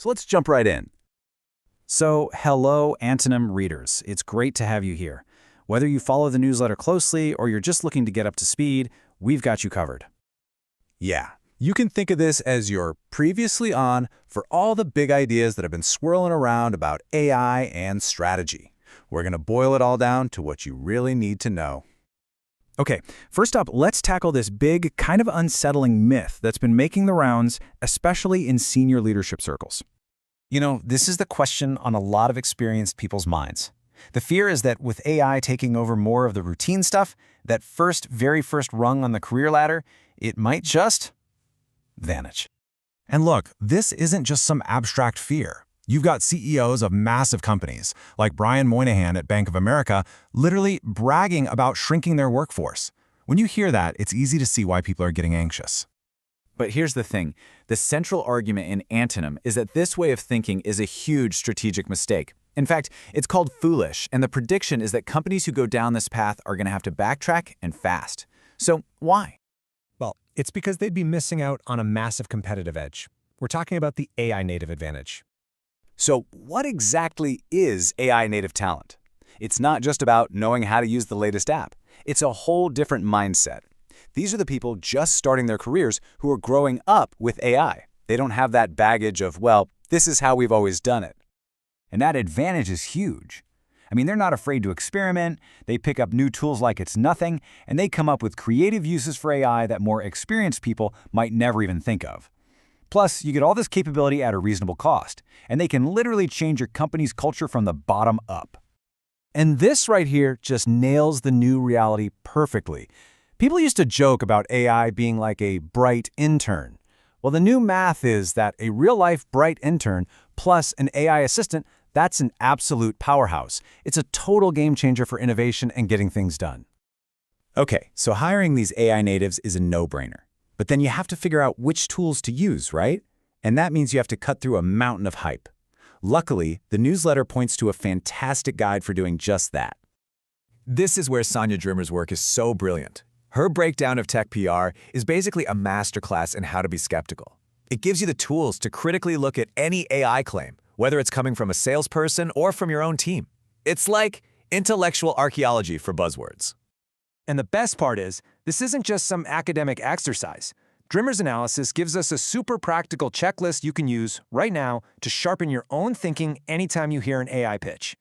So let's jump right in. So, hello, Antonym readers. It's great to have you here. Whether you follow the newsletter closely or you're just looking to get up to speed, we've got you covered. Yeah, you can think of this as your previously on for all the big ideas that have been swirling around about AI and strategy. We're going to boil it all down to what you really need to know. Okay, first up, let's tackle this big, kind of unsettling myth that's been making the rounds, especially in senior leadership circles. You know, this is the question on a lot of experienced people's minds. The fear is that with AI taking over more of the routine stuff, that very first rung on the career ladder, it might just vanish. And look, this isn't just some abstract fear. You've got CEOs of massive companies, like Brian Moynihan at Bank of America, literally bragging about shrinking their workforce. When you hear that, it's easy to see why people are getting anxious. But here's the thing. The central argument in Antonym is that this way of thinking is a huge strategic mistake. In fact, it's called foolish, and the prediction is that companies who go down this path are going to have to backtrack and fast. So why? Well, it's because they'd be missing out on a massive competitive edge. We're talking about the AI native advantage. So what exactly is AI native talent? It's not just about knowing how to use the latest app. It's a whole different mindset. These are the people just starting their careers who are growing up with AI. They don't have that baggage of, well, this is how we've always done it. And that advantage is huge. I mean, they're not afraid to experiment, they pick up new tools like it's nothing, and they come up with creative uses for AI that more experienced people might never even think of. Plus, you get all this capability at a reasonable cost, and they can literally change your company's culture from the bottom up. And this right here just nails the new reality perfectly. People used to joke about AI being like a bright intern. Well, the new math is that a real-life bright intern plus an AI assistant, that's an absolute powerhouse. It's a total game changer for innovation and getting things done. Okay, so hiring these AI natives is a no-brainer. But then you have to figure out which tools to use, right? And that means you have to cut through a mountain of hype. Luckily, the newsletter points to a fantastic guide for doing just that. This is where Sonia Drimmer's work is so brilliant. Her breakdown of tech PR is basically a masterclass in how to be skeptical. It gives you the tools to critically look at any AI claim, whether it's coming from a salesperson or from your own team. It's like intellectual archaeology for buzzwords. And the best part is, this isn't just some academic exercise. Drimmer's analysis gives us a super practical checklist you can use right now to sharpen your own thinking anytime you hear an AI pitch.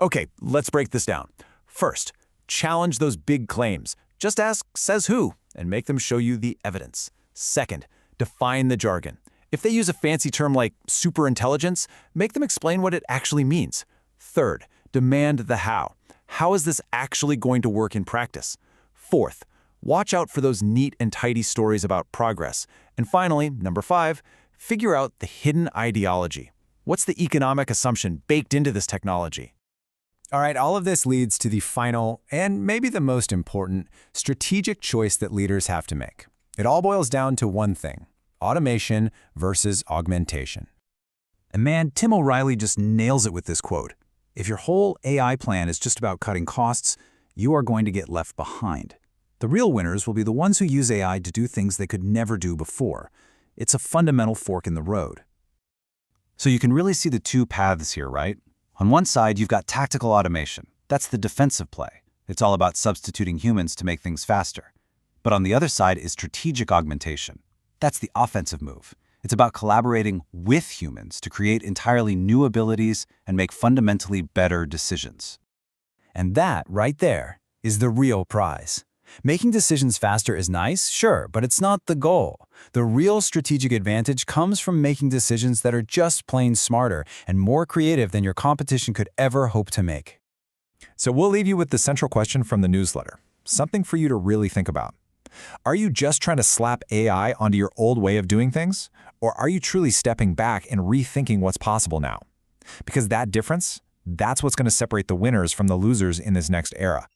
Okay, let's break this down. First, challenge those big claims. Just ask, says who, and make them show you the evidence. Second, define the jargon. If they use a fancy term like superintelligence, make them explain what it actually means. Third, demand the how. How is this actually going to work in practice? Fourth, watch out for those neat and tidy stories about progress. And finally, number 5, figure out the hidden ideology. What's the economic assumption baked into this technology? All right, all of this leads to the final, and maybe the most important, strategic choice that leaders have to make. It all boils down to one thing: automation versus augmentation. And man, Tim O'Reilly just nails it with this quote. If your whole AI plan is just about cutting costs, you are going to get left behind. The real winners will be the ones who use AI to do things they could never do before. It's a fundamental fork in the road. So you can really see the two paths here, right? On one side, you've got tactical automation. That's the defensive play. It's all about substituting humans to make things faster. But on the other side is strategic augmentation. That's the offensive move. It's about collaborating with humans to create entirely new abilities and make fundamentally better decisions. And that, right there, is the real prize. Making decisions faster is nice, sure, but it's not the goal. The real strategic advantage comes from making decisions that are just plain smarter and more creative than your competition could ever hope to make. So we'll leave you with the central question from the newsletter, something for you to really think about. Are you just trying to slap AI onto your old way of doing things? Or are you truly stepping back and rethinking what's possible now? Because that difference, that's what's going to separate the winners from the losers in this next era.